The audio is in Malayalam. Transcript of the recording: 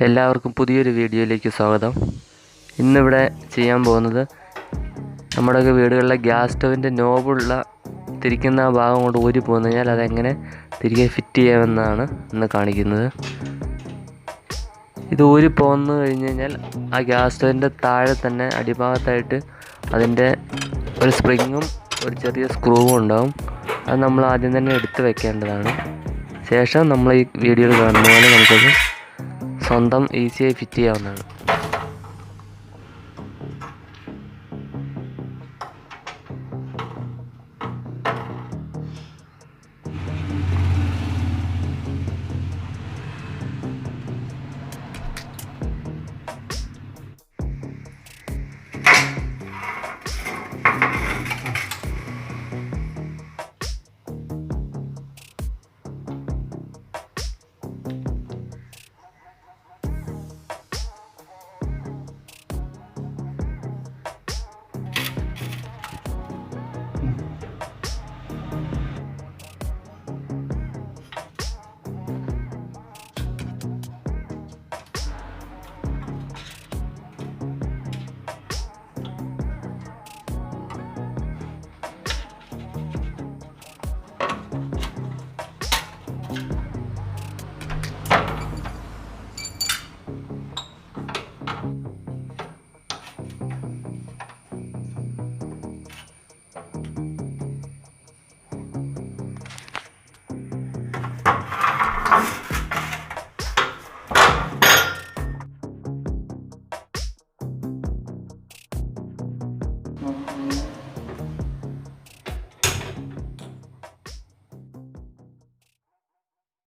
എല്ലാവർക്കും പുതിയൊരു വീഡിയോയിലേക്ക് സ്വാഗതം. ഇന്നിവിടെ ചെയ്യാൻ പോകുന്നത് നമ്മുടെയൊക്കെ വീടുകളിലെ ഗ്യാസ് സ്റ്റൗവിൻ്റെ നോബുള്ള തിരിക്കുന്ന ഭാഗം കൊണ്ട് ഊരി പോന്നു കഴിഞ്ഞാൽ അതെങ്ങനെ തിരികെ ഫിറ്റ് ചെയ്യാമെന്നാണ് ഇന്ന് കാണിക്കുന്നത്. ഇത് ഊരി പോന്നു കഴിഞ്ഞ് കഴിഞ്ഞാൽ ആ ഗ്യാസ് സ്റ്റൗവിൻ്റെ താഴെ തന്നെ അടിഭാഗത്തായിട്ട് അതിൻ്റെ ഒരു സ്പ്രിങ്ങും ഒരു ചെറിയ സ്ക്രൂവും ഉണ്ടാവും. അത് നമ്മൾ ആദ്യം തന്നെ എടുത്ത് വെക്കേണ്ടതാണ്. ശേഷം നമ്മൾ ഈ വീഡിയോയിൽ കാണുന്ന പോലെ നമുക്കത് സ്വന്തം ഈസിയായി ഫിറ്റ് ചെയ്യാവുന്നതാണ്.